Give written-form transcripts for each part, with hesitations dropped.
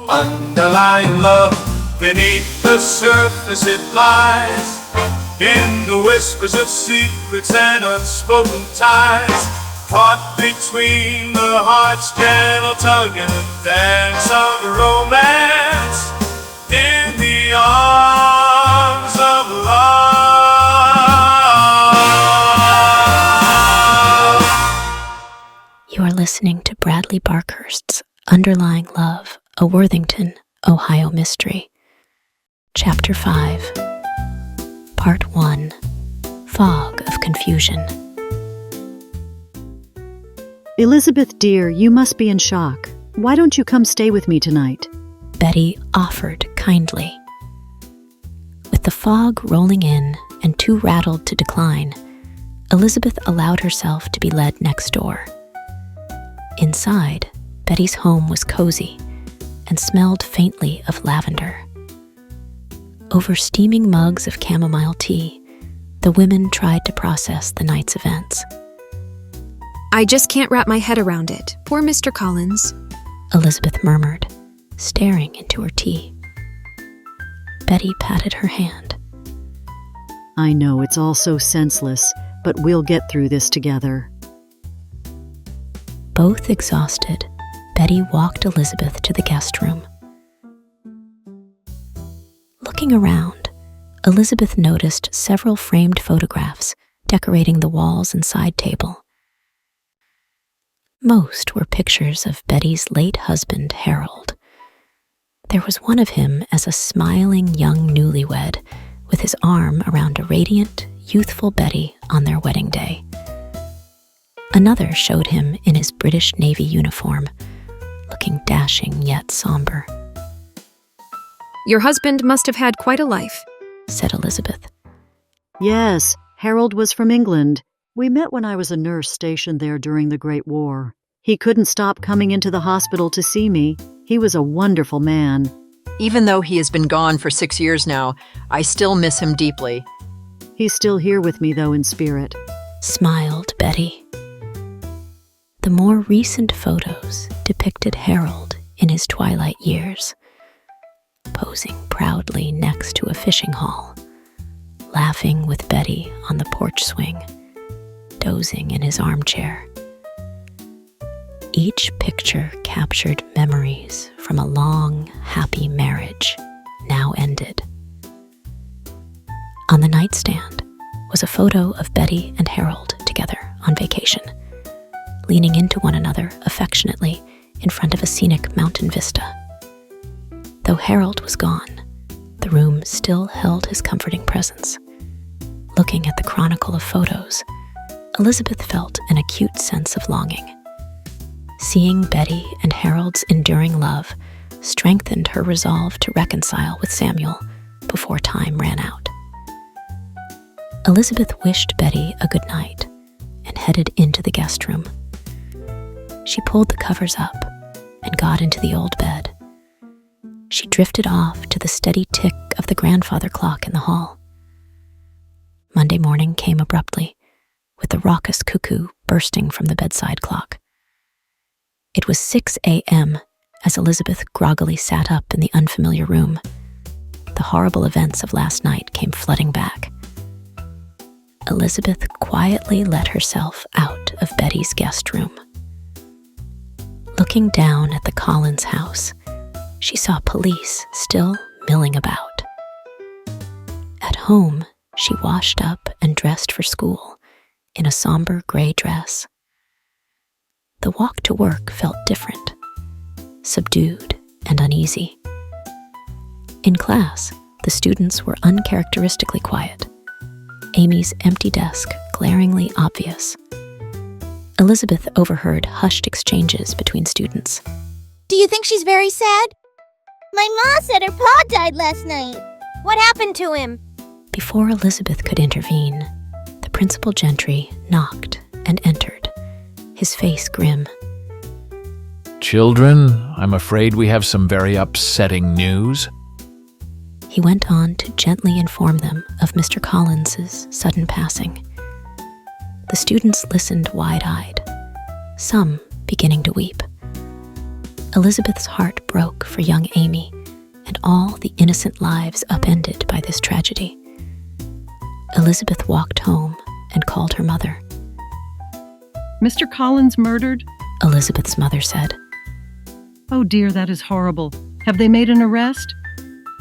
Underlying love, beneath the surface it lies, in the whispers of secrets and unspoken ties, caught between the heart's gentle tug and the dance of romance, in the arms of love. You are listening to Bradley Barkhurst's Underlying Love, a Worthington, Ohio mystery. Chapter 5, Part 1, Fog of Confusion. Elizabeth, dear, you must be in shock. Why don't you come stay with me tonight? Betty offered kindly. With the fog rolling in and too rattled to decline, Elizabeth allowed herself to be led next door. Inside, Betty's home was cozy and smelled faintly of lavender. Over steaming mugs of chamomile tea, the women tried to process the night's events. I just can't wrap my head around it. Poor Mr. Collins, Elizabeth murmured, staring into her tea. Betty patted her hand. I know it's all so senseless, but we'll get through this together. Both exhausted, Betty walked Elizabeth to the guest room. Looking around, Elizabeth noticed several framed photographs decorating the walls and side table. Most were pictures of Betty's late husband, Harold. There was one of him as a smiling young newlywed with his arm around a radiant, youthful Betty on their wedding day. Another showed him in his British Navy uniform, looking dashing yet somber. your husband must have had quite a life, said Elizabeth. Yes, Harold was from England. We met when I was a nurse stationed there during the Great War. He couldn't stop coming into the hospital to see me. He was a wonderful man. Even though he has been gone for 6 years now, I still miss him deeply. He's still here with me, though, in spirit, Smiled Betty. The more recent photos depicted Harold in his twilight years, posing proudly next to a fishing haul, laughing with Betty on the porch swing, dozing in his armchair. Each picture captured memories from a long, happy marriage, now ended. On the nightstand was a photo of Betty and Harold together on vacation, leaning into one another affectionately in front of a scenic mountain vista. Though Harold was gone, the room still held his comforting presence. Looking at the chronicle of photos, Elizabeth felt an acute sense of longing. Seeing Betty and Harold's enduring love strengthened her resolve to reconcile with Samuel before time ran out. Elizabeth wished Betty a good night and headed into the guest room. She pulled the covers up and got into the old bed. She drifted off to the steady tick of the grandfather clock in the hall. Monday morning came abruptly, with the raucous cuckoo bursting from the bedside clock. It was 6 a.m. as Elizabeth groggily sat up in the unfamiliar room. The horrible events of last night came flooding back. Elizabeth quietly let herself out of Betty's guest room. Looking down at the Collins house, she saw police still milling about. At home, she washed up and dressed for school in a somber gray dress. The walk to work felt different, subdued and uneasy. In class, the students were uncharacteristically quiet, Amy's empty desk glaringly obvious. Elizabeth overheard hushed exchanges between students. Do you think she's very sad? My ma said her pa died last night. What happened to him? Before Elizabeth could intervene, the Principal Gentry knocked and entered, his face grim. Children, I'm afraid we have some very upsetting news. He went on to gently inform them of Mr. Collins's sudden passing. The students listened wide-eyed, some beginning to weep. Elizabeth's heart broke for young Amy and all the innocent lives upended by this tragedy. Elizabeth walked home and called her mother. Mr. Collins murdered? Elizabeth's mother said. Oh dear, that is horrible. Have they made an arrest?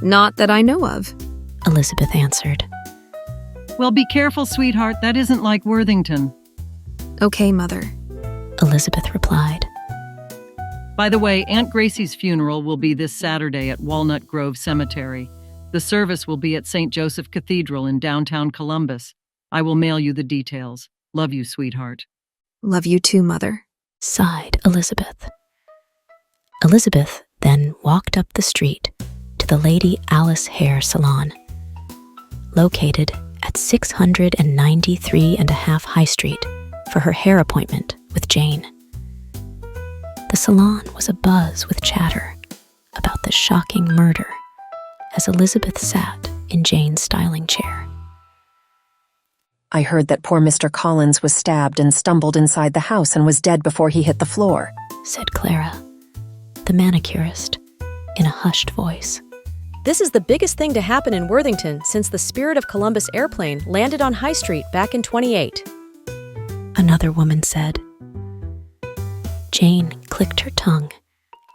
Not that I know of. Elizabeth answered. Well, be careful, sweetheart. That isn't like Worthington. Okay, Mother. Elizabeth replied. By the way, Aunt Gracie's funeral will be this Saturday at Walnut Grove Cemetery. The service will be at St. Joseph Cathedral in downtown Columbus. I will mail you the details. Love you, sweetheart. Love you too, Mother. Sighed Elizabeth. Elizabeth then walked up the street to the Lady Alice Hair Salon, located at 693 and a half High Street, for her hair appointment with Jane. The salon was abuzz with chatter about the shocking murder as Elizabeth sat in Jane's styling chair. I heard that poor Mr. Collins was stabbed and stumbled inside the house and was dead before he hit the floor, said Clara, the manicurist, in a hushed voice. This is the biggest thing to happen in Worthington since the Spirit of Columbus airplane landed on High Street back in 28. Another woman said. Jane clicked her tongue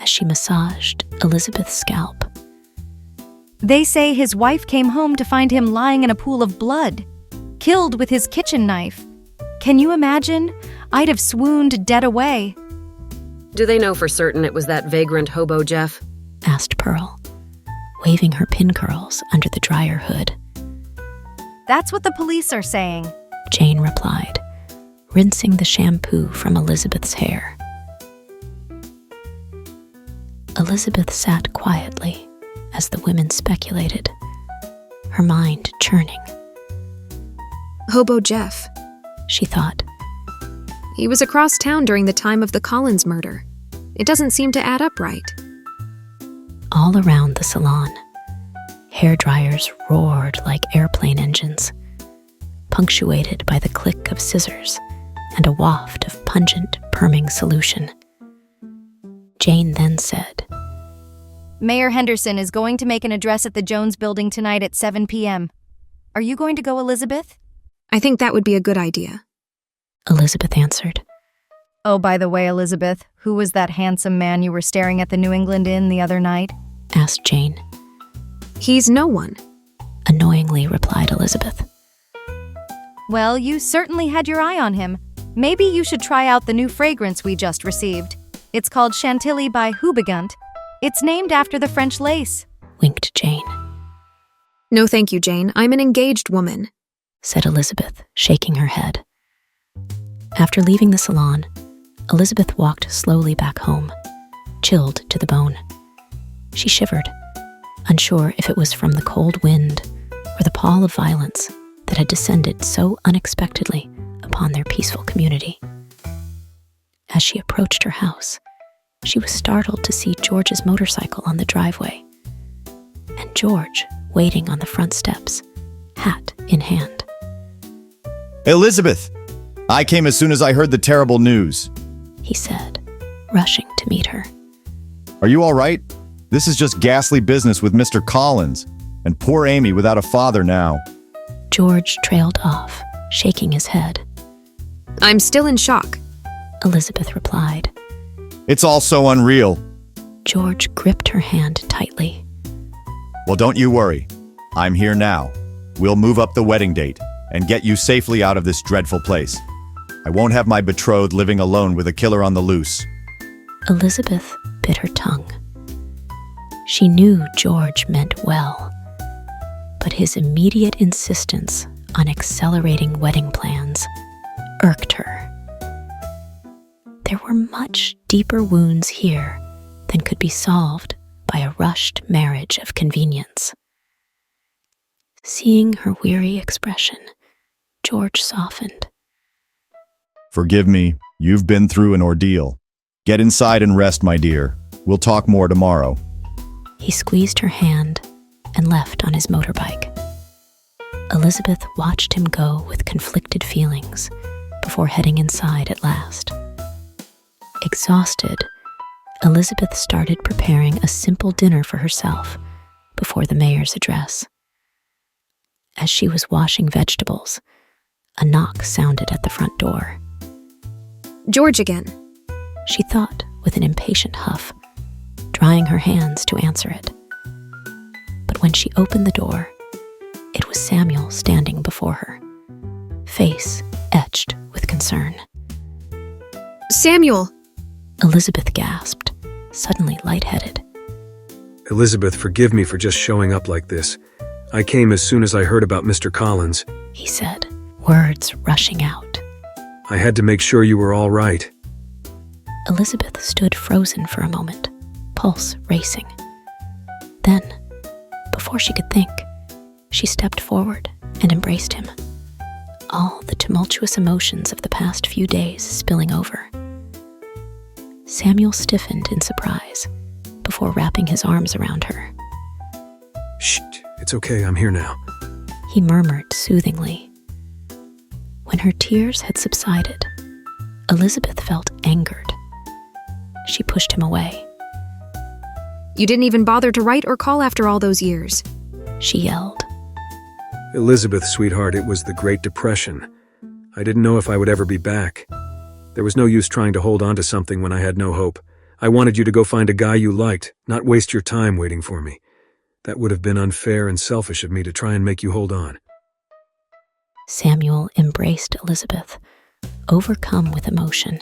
as she massaged Elizabeth's scalp. They say his wife came home to find him lying in a pool of blood, killed with his kitchen knife. Can you imagine? I'd have swooned dead away. Do they know for certain it was that vagrant hobo Jeff? Asked Pearl, waving her pin curls under the dryer hood. That's what the police are saying, Jane replied, rinsing the shampoo from Elizabeth's hair. Elizabeth sat quietly as the women speculated, her mind churning. Hobo Jeff. She thought. He was across town during the time of the Collins murder. It doesn't seem to add up right. All around the salon, hair dryers roared like airplane engines, punctuated by the click of scissors and a waft of pungent, perming solution. Jane then said, Mayor Henderson is going to make an address at the Jones Building tonight at 7 p.m. Are you going to go, Elizabeth? I think that would be a good idea. Elizabeth answered. Oh, by the way, Elizabeth, who was that handsome man you were staring at the New England Inn the other night? Asked Jane. He's no one. Annoyingly replied Elizabeth. Well, you certainly had your eye on him. Maybe you should try out the new fragrance we just received. It's called Chantilly by Houbigant. It's named after the French lace. Winked Jane. No thank you, Jane. I'm an engaged woman, said Elizabeth, shaking her head. After leaving the salon, Elizabeth walked slowly back home, chilled to the bone. She shivered, unsure if it was from the cold wind or the pall of violence that had descended so unexpectedly upon their peaceful community. As she approached her house, she was startled to see George's motorcycle on the driveway, and George waiting on the front steps, hat in hand. Elizabeth! I came as soon as I heard the terrible news, he said, rushing to meet her. Are you all right? This is just ghastly business with Mr. Collins, and poor Amy without a father now. George trailed off, shaking his head. I'm still in shock, Elizabeth replied. It's all so unreal. George gripped her hand tightly. Well, don't you worry. I'm here now. We'll move up the wedding date and get you safely out of this dreadful place. I won't have my betrothed living alone with a killer on the loose. Elizabeth bit her tongue. She knew George meant well, but his immediate insistence on accelerating wedding plans irked her. There were much deeper wounds here than could be solved by a rushed marriage of convenience. Seeing her weary expression, George softened. Forgive me, you've been through an ordeal. Get inside and rest, my dear. We'll talk more tomorrow. He squeezed her hand and left on his motorbike. Elizabeth watched him go with conflicted feelings before heading inside at last. Exhausted, Elizabeth started preparing a simple dinner for herself before the mayor's address. As she was washing vegetables, a knock sounded at the front door. George again. She thought with an impatient huff, drying her hands to answer it. But when she opened the door, it was Samuel standing before her, face etched with concern. Samuel! Elizabeth gasped, suddenly lightheaded. Elizabeth, forgive me for just showing up like this. I came as soon as I heard about Mr. Collins, he said, words rushing out. I had to make sure you were all right. Elizabeth stood frozen for a moment, pulse racing. Then, before she could think, she stepped forward and embraced him, all the tumultuous emotions of the past few days spilling over. Samuel stiffened in surprise before wrapping his arms around her. Shh, it's okay, I'm here now. He murmured soothingly. When her tears had subsided, Elizabeth felt angered. She pushed him away. You didn't even bother to write or call after all those years, she yelled. Elizabeth, sweetheart, it was the Great Depression. I didn't know if I would ever be back. There was no use trying to hold on to something when I had no hope. I wanted you to go find a guy you liked, not waste your time waiting for me. That would have been unfair and selfish of me to try and make you hold on. Samuel embraced Elizabeth, overcome with emotion.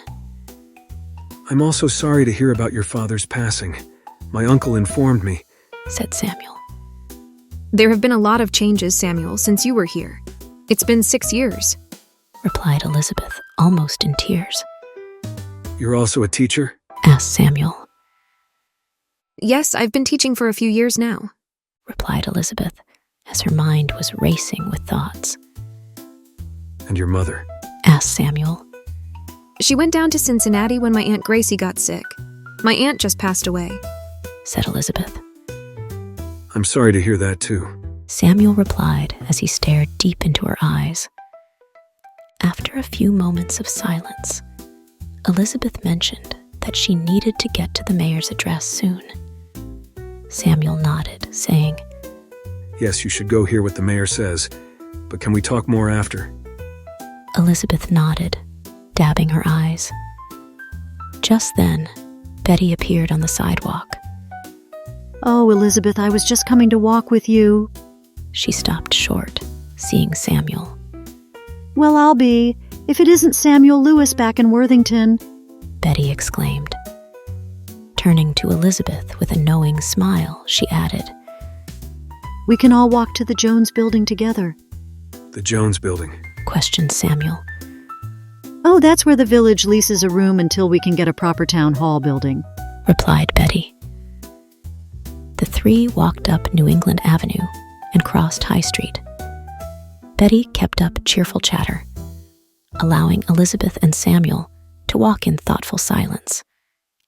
I'm also sorry to hear about your father's passing. My uncle informed me, said Samuel. There have been a lot of changes, Samuel, since you were here. It's been 6 years, replied Elizabeth, almost in tears. You're also a teacher? Asked Samuel. Yes, I've been teaching for a few years now, replied Elizabeth, as her mind was racing with thoughts. And your mother? Asked Samuel. She went down to Cincinnati when my Aunt Gracie got sick. My aunt just passed away, said Elizabeth. I'm sorry to hear that too, Samuel replied as he stared deep into her eyes. After a few moments of silence, Elizabeth mentioned that she needed to get to the mayor's address soon. Samuel nodded, saying, Yes, you should go hear what the mayor says, but can we talk more after? Elizabeth nodded, dabbing her eyes. Just then, Betty appeared on the sidewalk. Oh, Elizabeth, I was just coming to walk with you. She stopped short, seeing Samuel. Well, I'll be, if it isn't Samuel Lewis back in Worthington, Betty exclaimed. Turning to Elizabeth with a knowing smile, she added, We can all walk to the Jones building together. The Jones building? Questioned Samuel. Oh, that's where the village leases a room until we can get a proper town hall building, replied Betty. The three walked up New England Avenue and crossed High Street. Betty kept up cheerful chatter, allowing Elizabeth and Samuel to walk in thoughtful silence,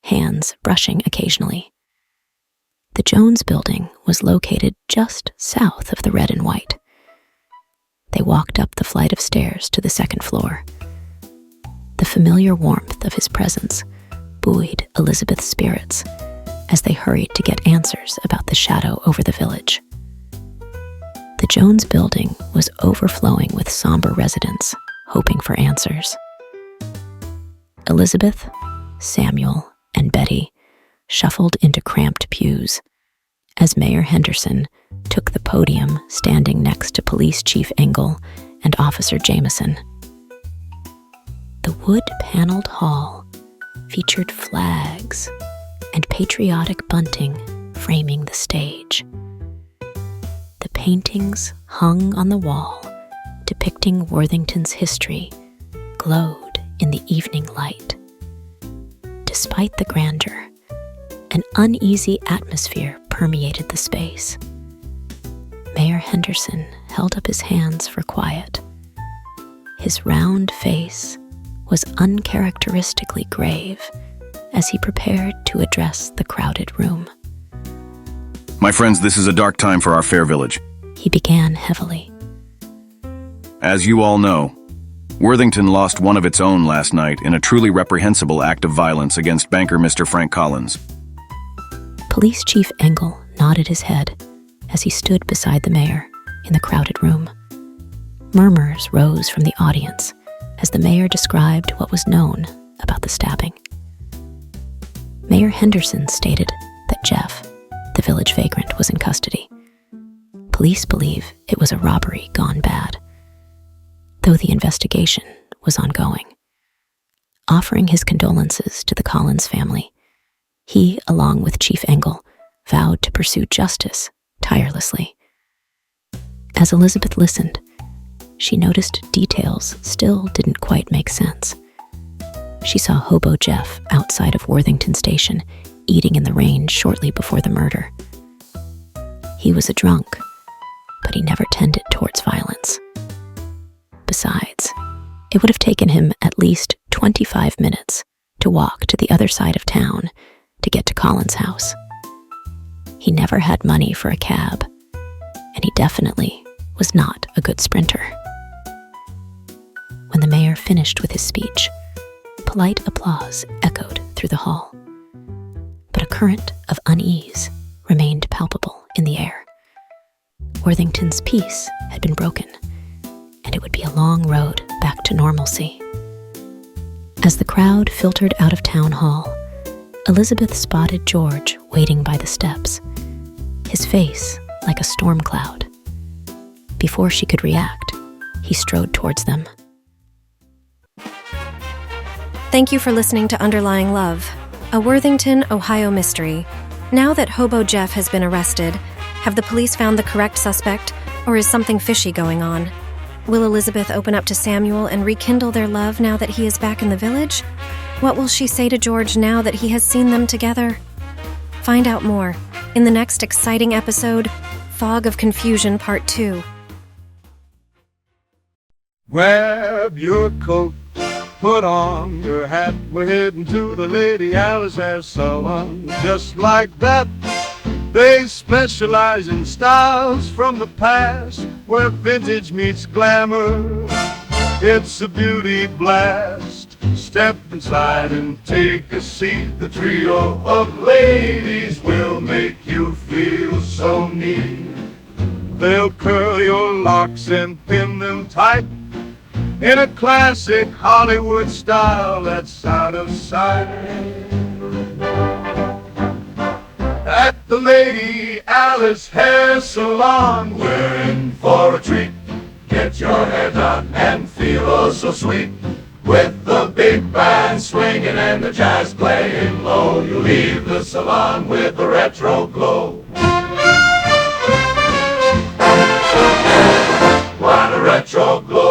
hands brushing occasionally. The Jones building was located just south of the red and white. They walked up the flight of stairs to the second floor. The familiar warmth of his presence buoyed Elizabeth's spirits as they hurried to get answers about the shadow over the village. The Jones building was overflowing with somber residents, hoping for answers. Elizabeth, Samuel, and Betty shuffled into cramped pews as Mayor Henderson took the podium standing next to Police Chief Engel and Officer Jameson. The wood-paneled hall featured flags and patriotic bunting framing the stage. The paintings hung on the wall depicting Worthington's history glowed in the evening light. Despite the grandeur, an uneasy atmosphere permeated the space. Mayor Henderson held up his hands for quiet. His round face was uncharacteristically grave as he prepared to address the crowded room. My friends, this is a dark time for our fair village. He began heavily. As you all know, Worthington lost one of its own last night in a truly reprehensible act of violence against banker Mr. Frank Collins. Police Chief Engel nodded his head as he stood beside the mayor in the crowded room. Murmurs rose from the audience as the mayor described what was known about the stabbing. Mayor Henderson stated that Jeff, the village vagrant, was in custody. Police believe it was a robbery gone bad, though the investigation was ongoing. Offering his condolences to the Collins family, he, along with Chief Engel, vowed to pursue justice tirelessly. As Elizabeth listened, she noticed details still didn't quite make sense. She saw Hobo Jeff outside of Worthington Station, eating in the rain shortly before the murder. He was a drunk, but he never tended towards violence. Besides, it would have taken him at least 25 minutes to walk to the other side of town to get to Collins' house. He never had money for a cab, and he definitely was not a good sprinter. When the mayor finished with his speech, polite applause echoed through the hall, but a current of unease remained palpable in the air. Worthington's peace had been broken, and it would be a long road back to normalcy. As the crowd filtered out of town hall, Elizabeth spotted George waiting by the steps, his face like a storm cloud. Before she could react, he strode towards them. Thank you for listening to Underlying Love, a Worthington, Ohio mystery. Now that Hobo Jeff has been arrested, have the police found the correct suspect, or is something fishy going on? Will Elizabeth open up to Samuel and rekindle their love now that he is back in the village? What will she say to George now that he has seen them together? Find out more in the next exciting episode, Fog of Confusion Part 2. Grab your coat, put on your hat, we're heading to the Lady Alice hair salon. Just like that, they specialize in styles from the past, where vintage meets glamour. It's a beauty blast. Step inside and take a seat. The trio of ladies will make you feel so neat. They'll curl your locks and pin them tight in a classic Hollywood style that's out of sight. At the Lady Alice Hair Salon, we're in for a treat. Get your hair done and feel oh so sweet. With the big band swinging and the jazz playing low, you leave the salon with a retro glow. What a retro glow.